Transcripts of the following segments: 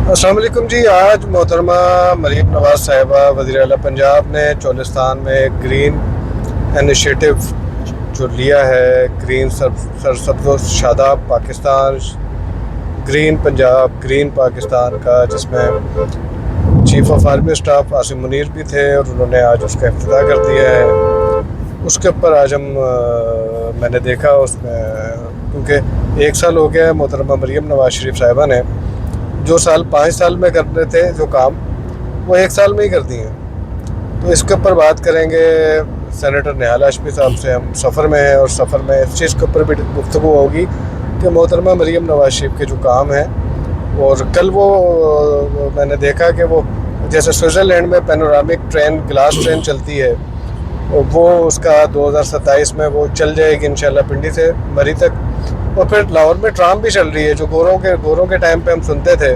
السلام علیکم جی. آج محترمہ مریم نواز صاحبہ وزیر اعلیٰ پنجاب نے چولستان میں گرین انیشیٹو جو لیا ہے، گرین سرسبز و شاداب پاکستان، گرین پنجاب، گرین پاکستان کا، جس میں chief of army staff Asim Munir بھی تھے اور انہوں نے آج اس کا افتتاح کر دیا ہے. اس کے اوپر آج میں نے دیکھا اس میں، کیونکہ 1 سال ہو گیا ہے محترمہ مریم نواز شریف صاحبہ نے جو 5 سال میں کرنے تھے جو کام، وہ 1 سال میں ہی کر دی ہیں. تو اس کے اوپر بات کریں گے سینیٹر نہال ہاشمی صاحب سے. ہم سفر میں ہیں اور سفر میں اس چیز کے اوپر بھی گفتگو ہوگی کہ محترمہ مریم نواز شریف کے جو کام ہیں، اور کل وہ میں نے دیکھا کہ وہ جیسے سوئٹزرلینڈ میں پینورامک ٹرین، گلاس ٹرین چلتی ہے، وہ اس کا 2027 میں وہ چل جائے گی انشاءاللہ پنڈی سے مری تک. اور پھر لاہور میں ٹرام بھی چل رہی ہے، جو گوروں کے ٹائم پہ ہم سنتے تھے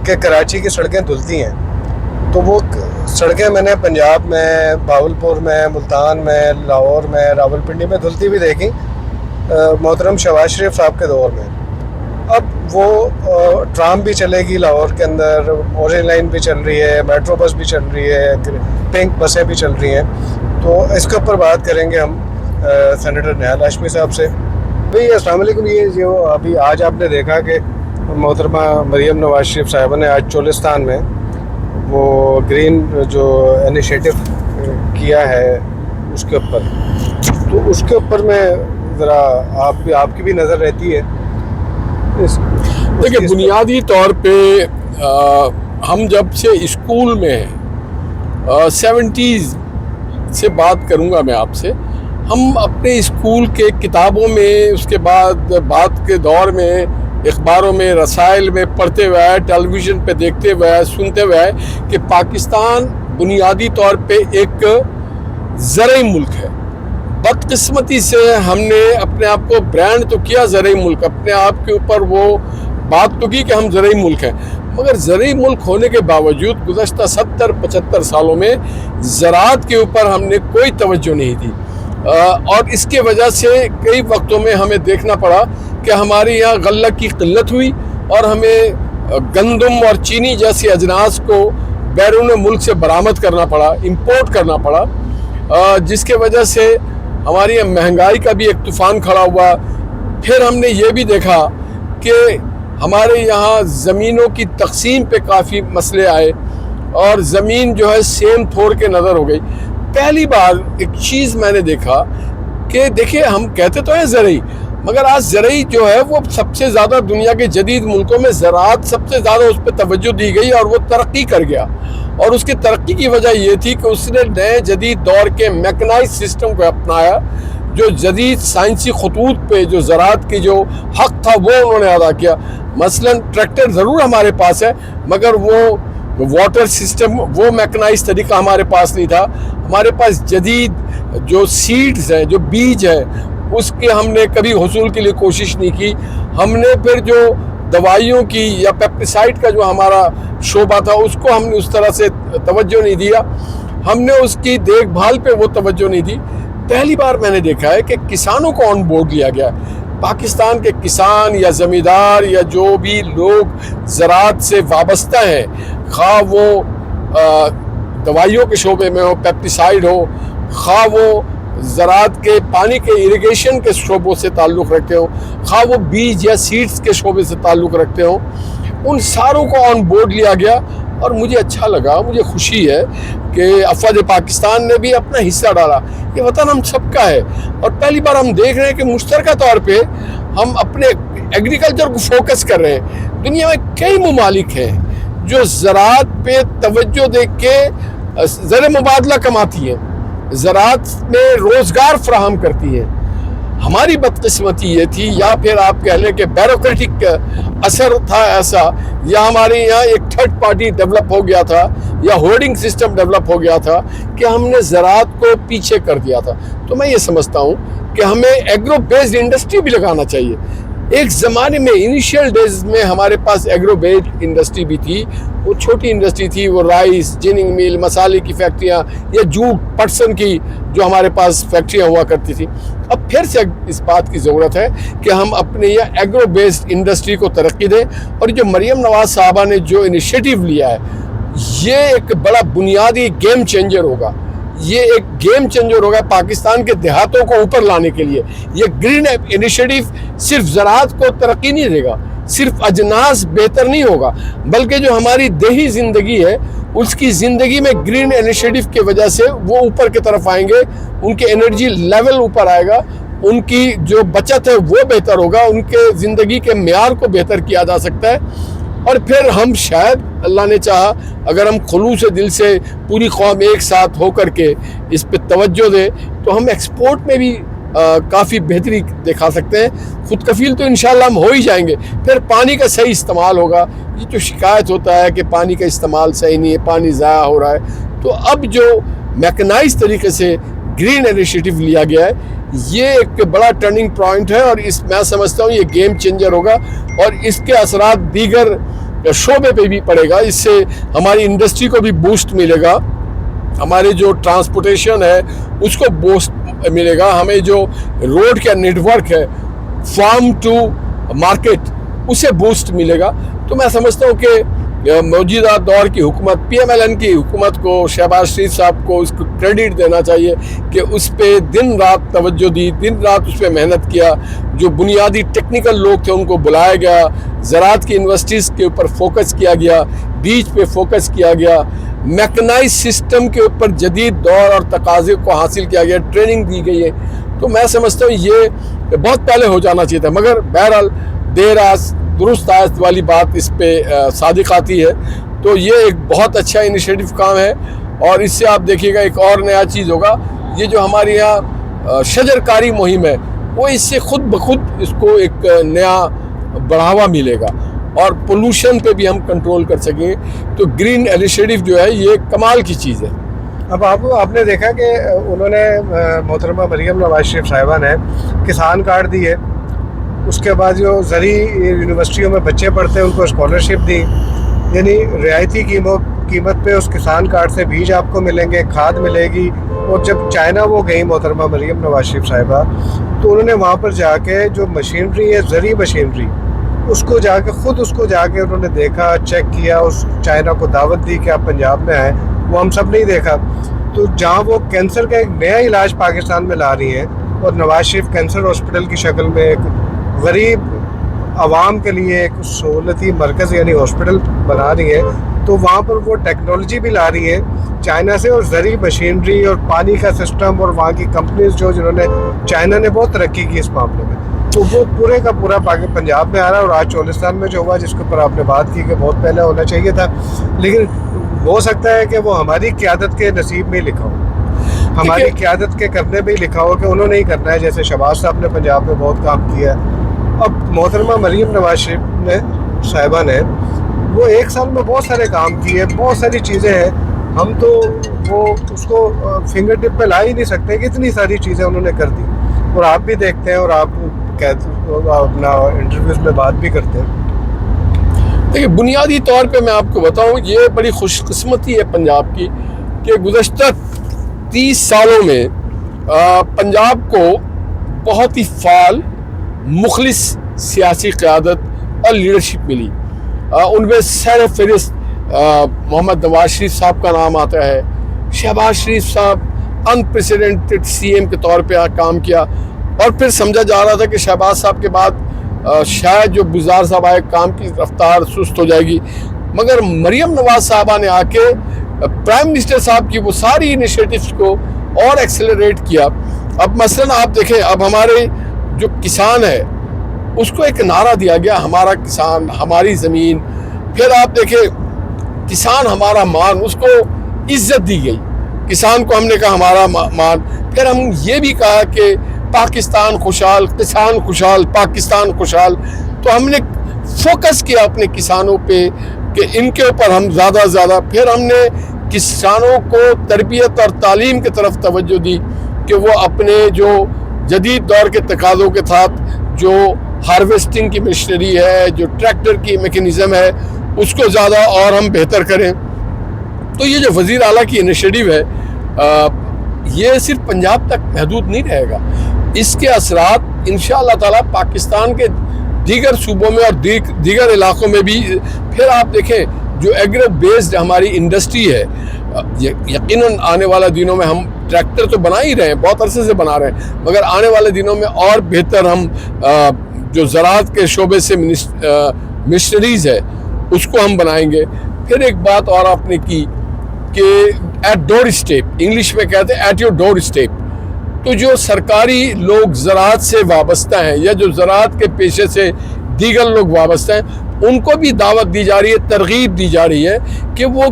کہ کراچی کی سڑکیں دھلتی ہیں. تو وہ سڑکیں میں نے پنجاب میں، بھاولپور میں، ملتان میں، لاہور میں، راولپنڈی میں دھلتی ہوئی دیکھی محترم شہباز شریف صاحب کے دور میں. اب وہ ٹرام بھی چلے گی لاہور کے اندر، اورنج لائن بھی چل رہی ہے، میٹرو بس بھی چل رہی ہے، پنک بسیں بھی چل رہی ہیں. تو اس کے اوپر بات کریں گے ہم سینیٹر نہال ہاشمی صاحب سے. بھئی السلام علیکم. یہ جو ابھی آج آپ نے دیکھا کہ محترمہ مریم نواز شریف صاحبہ نے آج چولستان میں وہ گرین جو انیشیٹو کیا ہے اس کے اوپر، تو اس کے اوپر میں ذرا آپ کی بھی نظر رہتی ہے. دیکھیں، بنیادی طور پہ ہم جب سے اسکول میں 70s سے بات کروں گا میں آپ سے، ہم اپنے اسکول کے کتابوں میں، اس کے بعد کے دور میں اخباروں میں، رسائل میں پڑھتے ہوئے آئے، ٹیلی ویژن پہ دیکھتے ہوئے آئے، سنتے ہوئے آئے کہ پاکستان بنیادی طور پہ ایک زرعی ملک ہے. بدقسمتی سے ہم نے اپنے آپ کو برانڈ تو کیا زرعی ملک، اپنے آپ کے اوپر وہ بات تو کی کہ ہم زرعی ملک ہیں، مگر زرعی ملک ہونے کے باوجود گزشتہ 70-75 سالوں میں زراعت کے اوپر ہم نے کوئی توجہ نہیں دی. اور اس کے وجہ سے کئی وقتوں میں ہمیں دیکھنا پڑا کہ ہمارے یہاں غلہ کی قلت ہوئی اور ہمیں گندم اور چینی جیسی اجناس کو بیرون ملک سے برآمد کرنا پڑا، امپورٹ کرنا پڑا، جس کے وجہ سے ہماری یہاں مہنگائی کا بھی ایک طوفان کھڑا ہوا. پھر ہم نے یہ بھی دیکھا کہ ہمارے یہاں زمینوں کی تقسیم پہ کافی مسئلے آئے اور زمین جو ہے سیم تھوڑ کے نظر ہو گئی. پہلی بار ایک چیز میں نے دیکھا کہ دیکھیں، ہم کہتے تو ہیں زرعی، مگر آج زرعی جو ہے وہ سب سے زیادہ دنیا کے جدید ملکوں میں زراعت سب سے زیادہ اس پہ توجہ دی گئی اور وہ ترقی کر گیا. اور اس کی ترقی کی وجہ یہ تھی کہ اس نے نئے جدید دور کے میکنائز سسٹم کو اپنایا، جو جدید سائنسی خطوط پہ جو زراعت کی جو حق تھا وہ انہوں نے ادا کیا. مثلا ٹریکٹر ضرور ہمارے پاس ہے، مگر وہ واٹر سسٹم، وہ میکنائز طریقہ ہمارے پاس نہیں تھا. ہمارے پاس جدید جو سیڈز ہیں، جو بیج ہے، اس کے ہم نے کبھی حصول کے لیے کوشش نہیں کی. ہم نے پھر جو دوائیوں کی یا پیپٹیسائڈ کا جو ہمارا شعبہ تھا، اس کو ہم نے اس طرح سے توجہ نہیں دیا، ہم نے اس کی دیکھ بھال پہ وہ توجہ نہیں دی. پہلی بار میں نے دیکھا ہے کہ کسانوں کو آن بورڈ لیا گیا. پاکستان کے کسان یا زمیندار یا جو بھی لوگ زراعت سے وابستہ ہیں، خواہ وہ دوائیوں کے شعبے میں ہو، پیپٹیسائڈ ہو، خواہ وہ زراعت کے پانی کے ایریگیشن کے شعبوں سے تعلق رکھتے ہو، خواہ وہ بیج یا سیڈز کے شعبے سے تعلق رکھتے ہو، ان ساروں کو آن بورڈ لیا گیا. اور مجھے اچھا لگا، مجھے خوشی ہے کہ افواج پاکستان نے بھی اپنا حصہ ڈالا. یہ وطن ہم سب کا ہے اور پہلی بار ہم دیکھ رہے ہیں کہ مشترکہ طور پہ ہم اپنے ایگریکلچر کو فوکس کر رہے ہیں. دنیا میں کئی ممالک ہیں جو زراعت پہ توجہ دے کے زر مبادلہ کماتی ہیں، زراعت میں روزگار فراہم کرتی ہیں. ہماری بدقسمتی یہ تھی، یا پھر آپ کہہ لیں کہ بیوروکریٹک اثر تھا ایسا، یا ہمارے یہاں ایک تھرڈ پارٹی ڈیولپ ہو گیا تھا، یا ہولڈنگ سسٹم ڈیولپ ہو گیا تھا کہ ہم نے زراعت کو پیچھے کر دیا تھا. تو میں یہ سمجھتا ہوں کہ ہمیں ایگرو بیسڈ انڈسٹری بھی لگانا چاہیے. ایک زمانے میں انیشیل ڈیز میں ہمارے پاس ایگرو بیسڈ انڈسٹری بھی تھی. وہ چھوٹی انڈسٹری تھی, وہ رائس, جیننگ میل, مسالے کی فیکٹریاں یا جوٹ پٹسن کی جو ہمارے پاس فیکٹریاں ہوا کرتی تھی. اب پھر سے اس بات کی ضرورت ہے کہ ہم اپنے یہ ایگرو بیسڈ انڈسٹری کو ترقی دیں. اور جو مریم نواز صاحبہ نے جو انیشیٹو لیا ہے یہ ایک بڑا بنیادی گیم چینجر ہوگا. یہ ایک گیم چینجر ہوگا پاکستان کے دیہاتوں کو اوپر لانے کے لیے. یہ گرین انیشیٹو صرف زراعت کو ترقی نہیں دے گا, صرف اجناس بہتر نہیں ہوگا, بلکہ جو ہماری دیہی زندگی ہے اس کی زندگی میں گرین انیشیٹو کی وجہ سے وہ اوپر کی طرف آئیں گے, ان کے انرجی لیول اوپر آئے گا, ان کی جو بچت ہے وہ بہتر ہوگا, ان کے زندگی کے معیار کو بہتر کیا جا سکتا ہے. اور پھر ہم شاید اللہ نے چاہا اگر ہم خلوص دل سے پوری قوم ایک ساتھ ہو کر کے اس پہ توجہ دیں تو ہم ایکسپورٹ میں بھی کافی بہتری دکھا سکتے ہیں. خود کفیل تو انشاءاللہ ہم ہو ہی جائیں گے. پھر پانی کا صحیح استعمال ہوگا. یہ جو شکایت ہوتا ہے کہ پانی کا استعمال صحیح نہیں ہے, پانی ضائع ہو رہا ہے, تو اب جو میکنائز طریقے سے گرین انیشیٹو لیا گیا ہے یہ ایک بڑا ٹرننگ پوائنٹ ہے, اور میں سمجھتا ہوں یہ گیم چینجر ہوگا اور اس کے اثرات دیگر شعبے پہ بھی پڑے گا. اس سے ہماری انڈسٹری کو بھی بوسٹ ملے گا, ہمارے جو ٹرانسپورٹیشن ہے اس کو بوسٹ ملے گا, ہمیں جو روڈ کا نیٹ ورک ہے فارم ٹو مارکیٹ اسے بوسٹ ملے گا. تو میں سمجھتا ہوں کہ موجودہ دور کی حکومت پی ایم ایل این کی حکومت کو, شہباز شریف صاحب کو اس کو کریڈٹ دینا چاہیے کہ اس پہ دن رات توجہ دی, دن رات اس پہ محنت کیا. جو بنیادی ٹیکنیکل لوگ تھے ان کو بلایا گیا, زراعت کی یونیورسٹیز کے اوپر فوکس کیا گیا, بیج پہ فوکس کیا گیا, میکنائز سسٹم کے اوپر جدید دور اور تقاضے کو حاصل کیا گیا, ٹریننگ دی گئی ہے. تو میں سمجھتا ہوں یہ بہت پہلے ہو جانا چاہیے تھا, مگر بہرحال دیر آز درست آیت والی بات اس پہ صادق آتی ہے. تو یہ ایک بہت اچھا انیشیٹو کام ہے. اور اس سے آپ دیکھیے گا ایک اور نیا چیز ہوگا, یہ جو ہمارے یہاں شجر کاری مہم ہے وہ اس سے خود بخود اس کو ایک نیا بڑھاوا ملے گا اور پولوشن پہ بھی ہم کنٹرول کر سکیں. تو گرین انیشیٹو جو ہے یہ کمال کی چیز ہے. اب آپ نے دیکھا کہ انہوں نے محترمہ مریم نواز شریف صاحبہ نے کسان کارڈ دیے, اس کے بعد جو زرعی یونیورسٹیوں میں بچے پڑھتے ہیں ان کو اسکالرشپ دی, یعنی رعایتی قیمت پہ اس کسان کارڈ سے بیج آپ کو ملیں گے, کھاد ملے گی. اور جب چائنا وہ گئی محترمہ مریم نواز شریف صاحبہ تو انہوں نے وہاں پر جا کے جو مشینری ہے زرعی مشینری اس کو جا کے انہوں نے دیکھا, چیک کیا, اس چائنا کو دعوت دی کہ آپ پنجاب میں آئیں. وہ ہم سب نہیں دیکھا. تو جہاں وہ کینسر کا ایک نیا علاج پاکستان میں لا رہی ہیں اور نواز شریف کینسر ہاسپٹل کی شکل میں ایک غریب عوام کے لیے ایک سہولتی مرکز یعنی ہاسپٹل بنا رہی ہے, تو وہاں پر وہ ٹیکنالوجی بھی لا رہی ہے چائنا سے, اور زرعی مشینری اور پانی کا سسٹم اور وہاں کی کمپنیز جنہوں نے چائنا نے بہت ترقی کی اس معاملے میں, تو وہ پورے کا پورا پنجاب میں آ رہا ہے. اور آج چولستان میں جو ہوا جس کے اوپر آپ نے بات کی کہ بہت پہلے ہونا چاہیے تھا, لیکن ہو سکتا ہے کہ وہ ہماری قیادت کے نصیب میں لکھا ہو, ہماری قیادت کے کرنے میں ہی لکھا ہو کہ انہوں نے ہی کرنا ہے. جیسے شہباز صاحب نے پنجاب میں بہت کام کیا ہے. اب محترمہ مریم نواز شریف صاحبہ نے وہ ایک سال میں بہت سارے کام کیے, بہت ساری چیزیں ہیں, ہم تو وہ اس کو فنگر ٹپ پہ لا ہی نہیں سکتے کہ اتنی ساری چیزیں انہوں نے کر دی. اور آپ بھی دیکھتے ہیں اور آپ اپنا انٹرویوز میں بات بھی کرتے ہیں. دیکھیے بنیادی طور پہ میں آپ کو بتاؤں یہ بڑی خوش قسمتی ہے پنجاب کی کہ گزشتہ 30 سالوں میں پنجاب کو بہت ہی فعال مخلص سیاسی قیادت اور لیڈرشپ ملی. ان میں سر فہرست محمد نواز شریف صاحب کا نام آتا ہے. شہباز شریف صاحب انپریسیڈنٹڈ سی ایم کے طور پہ کام کیا, اور پھر سمجھا جا رہا تھا کہ شہباز صاحب کے بعد شاید جو گزار صاحب آئے کام کی رفتار سست ہو جائے گی, مگر مریم نواز صاحبہ نے آ کے پرائم منسٹر صاحب کی وہ ساری انیشیٹوز کو اور ایکسلریٹ کیا. اب مثلا آپ دیکھیں اب ہمارے جو کسان ہے اس کو ایک نعرہ دیا گیا, ہمارا کسان ہماری زمین. پھر آپ دیکھیں کسان ہمارا مان, اس کو عزت دی گئی, کسان کو ہم نے کہا ہمارا مان. پھر ہم یہ بھی کہا کہ پاکستان خوشحال, کسان خوشحال, پاکستان خوشحال. تو ہم نے فوکس کیا اپنے کسانوں پہ کہ ان کے اوپر ہم زیادہ سے زیادہ. پھر ہم نے کسانوں کو تربیت اور تعلیم کی طرف توجہ دی کہ وہ اپنے جو جدید دور کے تقاضوں کے ساتھ جو ہارویسٹنگ کی مشینری ہے, جو ٹریکٹر کی میکینزم ہے, اس کو زیادہ اور ہم بہتر کریں. تو یہ جو وزیر اعلیٰ کی انیشیٹو ہے یہ صرف پنجاب تک محدود نہیں رہے گا, اس کے اثرات انشاءاللہ تعالیٰ پاکستان کے دیگر صوبوں میں اور دیگر علاقوں میں بھی. پھر آپ دیکھیں جو ایگرو بیسڈ ہماری انڈسٹری ہے, یقیناً آنے والے دنوں میں ہم ٹریکٹر تو بنا ہی رہے ہیں, بہت عرصے سے بنا رہے ہیں, مگر آنے والے دنوں میں اور بہتر ہم جو زراعت کے شعبے سے مشنریز ہے اس کو ہم بنائیں گے. پھر ایک بات اور آپ نے کی کہ ایٹ ڈور اسٹیپ, انگلش میں کہتے ہیں ایٹ یور ڈور اسٹیپ, تو جو سرکاری لوگ زراعت سے وابستہ ہیں یا جو زراعت کے پیشے سے دیگر لوگ وابستہ ہیں, ان کو بھی دعوت دی جا رہی ہے, ترغیب دی جا رہی ہے کہ وہ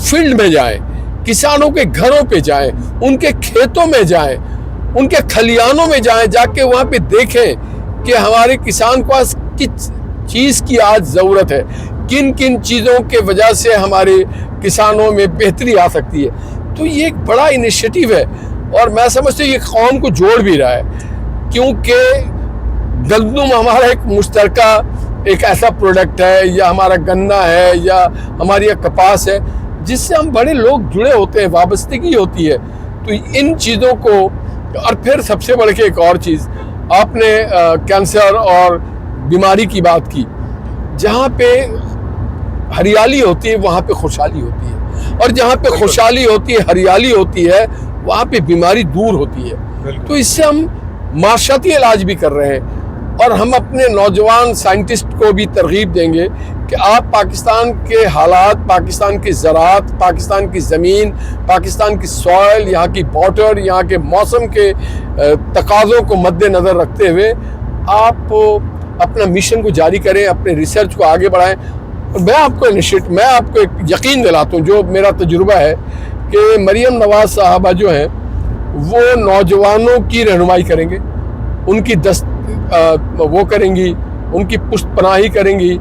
فیلڈ میں جائیں, کسانوں کے گھروں پہ جائیں, ان کے کھیتوں میں جائیں, ان کے کھلیانوں میں جائیں, جا کے وہاں پہ دیکھیں کہ ہمارے کسان کو کس چیز کی آج ضرورت ہے, کن کن چیزوں کے وجہ سے ہمارے کسانوں میں بہتری آ سکتی ہے. تو یہ ایک بڑا انیشیٹو ہے اور میں سمجھتا ہوں یہ قوم کو جوڑ بھی رہا ہے, کیونکہ گندم ہمارا ایک مشترکہ ایک ایسا پروڈکٹ ہے, یا ہمارا گنا ہے, یا ہماری کپاس ہے, جس سے ہم بڑے لوگ جڑے ہوتے ہیں, وابستگی ہوتی ہے. تو ان چیزوں کو, اور پھر سب سے بڑھ کے ایک اور چیز, آپ نے کینسر اور بیماری کی بات کی. جہاں پہ ہریالی ہوتی ہے وہاں پہ خوشحالی ہوتی ہے, اور جہاں پہ خوشحالی ہوتی ہے, ہریالی ہوتی ہے, وہاں پہ بیماری دور ہوتی ہے. تو اس سے ہم معاشرتی علاج بھی کر رہے ہیں, اور ہم اپنے نوجوان سائنٹسٹ کو بھی ترغیب دیں گے کہ آپ پاکستان کے حالات, پاکستان کی زراعت, پاکستان کی زمین, پاکستان کی سوائل, یہاں کی واٹر, یہاں کے موسم کے تقاضوں کو مد نظر رکھتے ہوئے آپ اپنا مشن کو جاری کریں, اپنے ریسرچ کو آگے بڑھائیں. میں آپ کو ایک یقین دلاتا ہوں, جو میرا تجربہ ہے, کہ مریم نواز صاحبہ جو ہیں وہ نوجوانوں کی رہنمائی کریں گے, ان کی وہ کریں گی, ان کی پشت پناہی کریں گی,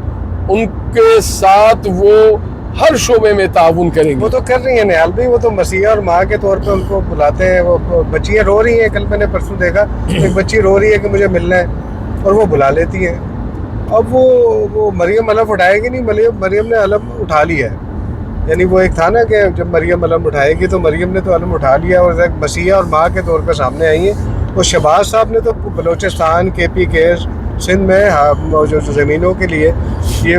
ان کے ساتھ وہ ہر شعبے میں تعاون کریں گے. وہ تو کر رہی ہیں نیال بھائی, وہ تو مسیح اور ماں کے طور پہ ان کو بلاتے ہیں. وہ بچیاں رو رہی ہیں, کل میں نے پرسوں دیکھا ایک بچی رو رہی ہے کہ مجھے ملنا ہے, اور وہ بلا لیتی ہیں. اب وہ مریم علم اٹھائے گی نہیں, مریم نے علم اٹھا لیا ہے. یعنی وہ ایک تھا نا کہ جب مریم علم اٹھائے گی, تو مریم نے تو علم اٹھا لیا, اور ایک مسیح اور ماں کے طور پہ سامنے آئی ہیں. وہ شہباز صاحب نے تو بلوچستان, KPK, سندھ میں جو زمینوں کے لیے یہ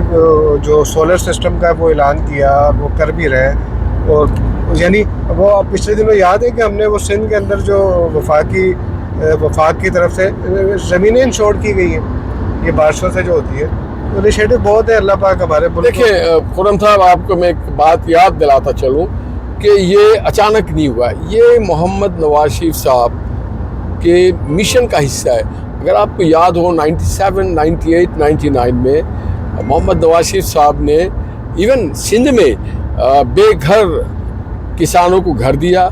جو سولر سسٹم کا وہ اعلان کیا, وہ کر بھی رہے ہیں. اور یعنی وہ پچھلے دنوں یاد ہے کہ ہم نے وہ سندھ کے اندر جو وفاق کی طرف سے زمینیں انشور کی گئی ہیں, یہ بارشوں سے جو ہوتی ہے, انیشیٹو بہت ہے. اللہ پاک ہمارے ملک. دیکھیں خرم صاحب, آپ کو میں ایک بات یاد دلاتا چلوں کہ یہ اچانک نہیں ہوا, یہ محمد نواز شریف صاحب کے مشن کا حصہ ہے. اگر آپ کو یاد ہو 97, 98, 99 میں محمد نواز شریف صاحب نے ایون سندھ میں بے گھر کسانوں کو گھر دیا,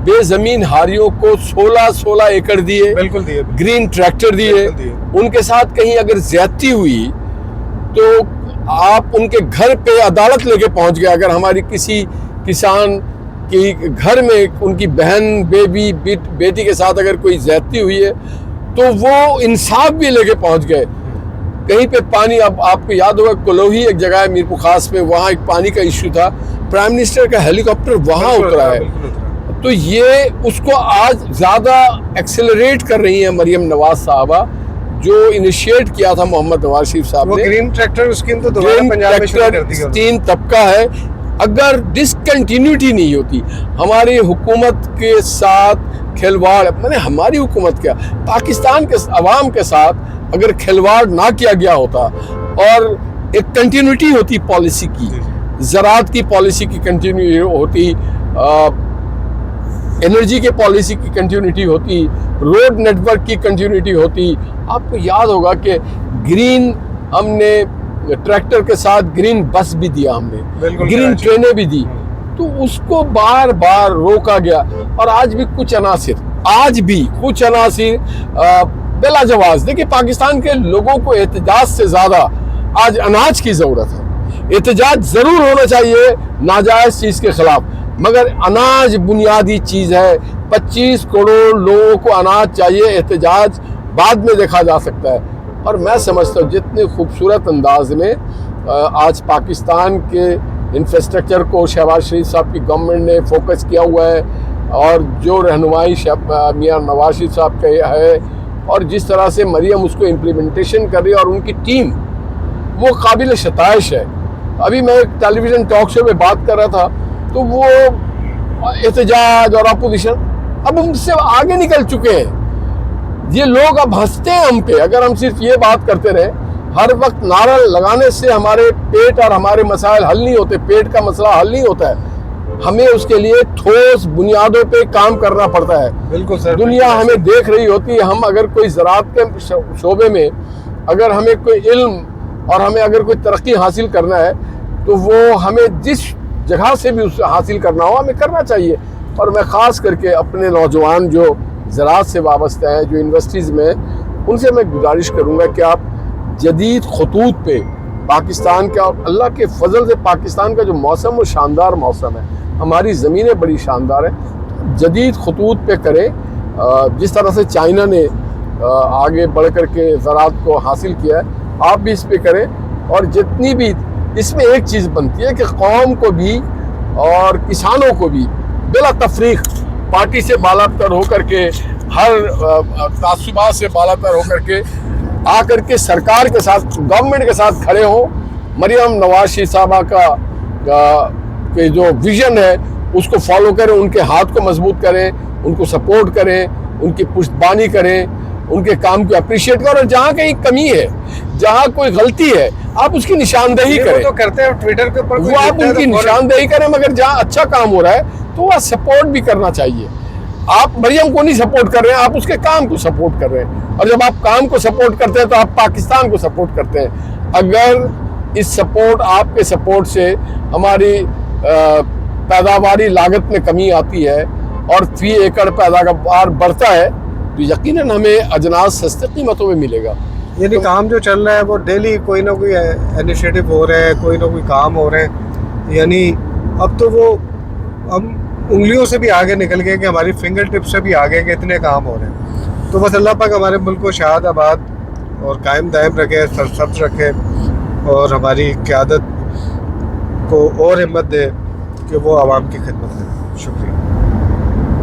بے زمین ہاریوں کو 16 ایکڑ دیے, بالکل دیے, گرین ٹریکٹر دیے. ان کے ساتھ کہیں اگر زیادتی ہوئی تو آپ ان کے گھر پہ عدالت لے کے پہنچ گئے. اگر ہماری کسی کسان کی گھر میں ان کی بہن, بیٹی کے ساتھ اگر کوئی زیادتی ہوئی ہے تو وہ انصاف بھی لے کے پہنچ گئے. کہیں پہ پانی, اب آپ کو یاد ہوگا کلوہی ایک جگہ ہے میرپور خاص میں, وہاں ایک پانی کا ایشو تھا, پرائم منسٹر کا ہیلی کاپٹر وہاں اترا ہے. تو یہ اس کو آج زیادہ ایکسلریٹ کر رہی ہیں مریم نواز صاحبہ, جو انیشیٹ کیا تھا محمد نواز شریف صاحب نے. وہ گرین ٹریکٹر اسکیم تو دوبارہ پنجاب میں شروع کر دی ہے. تین طبقہ ہے, اگر ڈسکنٹینیوٹی نہیں ہوتی ہماری حکومت کے ساتھ کھلواڑ, ہماری حکومت کیا, پاکستان کے عوام کے ساتھ اگر کھلواڑ نہ کیا گیا ہوتا اور ایک کنٹینیوٹی ہوتی پالیسی کی, زراعت کی پالیسی کی کنٹینیوٹی ہوتی, انرجی کے پالیسی کی کنٹینیوٹی ہوتی, روڈ نیٹ ورک کی کنٹینیوٹی ہوتی. آپ کو یاد ہوگا کہ گرین ہم نے ٹریکٹر کے ساتھ گرین بس بھی دیا, ہم نے گرین ٹرینیں بھی دی, تو اس کو بار بار روکا گیا. اور آج بھی کچھ عناصر بلا جواز. دیکھیں پاکستان کے لوگوں کو احتجاج سے زیادہ آج اناج کی ضرورت ہے. احتجاج ضرور ہونا چاہیے ناجائز چیز کے خلاف, مگر اناج بنیادی چیز ہے. 25 کروڑ لوگوں کو اناج چاہیے, احتجاج بعد میں دیکھا جا سکتا ہے. اور میں سمجھتا ہوں جتنے خوبصورت انداز میں آج پاکستان کے انفراسٹرکچر کو شہباز شریف صاحب کی گورنمنٹ نے فوکس کیا ہوا ہے، اور جو رہنمائی میاں نواز شریف صاحب کا ہے، اور جس طرح سے مریم اس کو امپلیمنٹیشن کر رہی ہے، اور ان کی ٹیم وہ قابل ستائش ہے۔ ابھی میں ایک ٹیلی ویژن ٹاک شو میں بات کر رہا تھا، تو وہ احتجاج اور اپوزیشن اب ہم سے آگے نکل چکے ہیں۔ یہ لوگ اب ہنستے ہیں ہم پہ، اگر ہم صرف یہ بات کرتے رہے، ہر وقت نعرہ لگانے سے ہمارے پیٹ اور ہمارے مسائل حل نہیں ہوتے، پیٹ کا مسئلہ حل نہیں ہوتا ہے۔ ہمیں اس کے لیے ٹھوس بنیادوں پہ کام کرنا پڑتا ہے۔ بالکل سر، دنیا ہمیں دیکھ رہی ہوتی ہے، ہم اگر کوئی زراعت کے شعبے میں اگر ہمیں کوئی علم اور ہمیں اگر کوئی ترقی حاصل کرنا ہے، تو وہ ہمیں جس جگہ سے بھی اسے حاصل کرنا ہو ہمیں کرنا چاہیے۔ اور میں خاص کر کے اپنے نوجوان جو زراعت سے وابستہ ہیں، جو یونیورسٹیز میں، ان سے میں گزارش کروں گا کہ آپ جدید خطوط پہ پاکستان کا، اور اللہ کے فضل سے پاکستان کا جو موسم وہ شاندار موسم ہے، ہماری زمینیں بڑی شاندار ہیں، جدید خطوط پہ کریں۔ جس طرح سے چائنا نے آگے بڑھ کر کے زراعت کو حاصل کیا ہے، آپ بھی اس پہ کریں۔ اور جتنی بھی اس میں ایک چیز بنتی ہے کہ قوم کو بھی اور کسانوں کو بھی بلا تفریق پارٹی سے بالا تر ہو کر کے، ہر تعصبات سے بالا تر ہو کر کے آ کر کے سرکار کے ساتھ، گورنمنٹ کے ساتھ کھڑے ہوں۔ مریم نواز شریف صاحبہ کا جو ویژن ہے اس کو فالو کریں، ان کے ہاتھ کو مضبوط کریں، ان کو سپورٹ کریں، ان کی پشتبانی کریں، ان کے کام کو اپریشیٹ کریں، اور جہاں کہیں کمی ہے، جہاں کوئی غلطی ہے، آپ اس کی نشاندہی کریں۔ وہ تو کرتے ہیں ٹویٹر کے اوپر، وہ آپ ان کی نشاندہی کریں، مگر جہاں اچھا کام ہو رہا ہے تو وہ سپورٹ بھی کرنا چاہیے۔ آپ مریم کو نہیں سپورٹ کر رہے ہیں، آپ اس کے کام کو سپورٹ کر رہے ہیں، اور جب آپ کام کو سپورٹ کرتے ہیں تو آپ پاکستان کو سپورٹ کرتے ہیں۔ اگر اس سپورٹ، آپ کے سپورٹ سے ہماری پیداواری لاگت میں کمی آتی ہے اور فی ایکڑ پیداوار بڑھتا ہے، تو یقیناً ہمیں اجناس سستے قیمتوں میں ملے گا۔ یعنی کام جو چل رہا ہے وہ ڈیلی کوئی نہ کوئی انیشیٹو ہو رہا ہے، کوئی نہ کوئی کام ہو رہا ہے، یعنی اب تو وہ ہم انگلیوں سے بھی آگے نکل گئے کہ ہماری فنگر ٹپ سے بھی آگے کہ اتنے کام ہو رہے ہیں۔ تو بس اللہ پاک ہمارے ملک کو شاد آباد اور قائم دائم رکھے، سرسبز رکھے، اور ہماری قیادت کو اور ہمت دے کہ وہ عوام کی خدمت کرے۔ شکریہ۔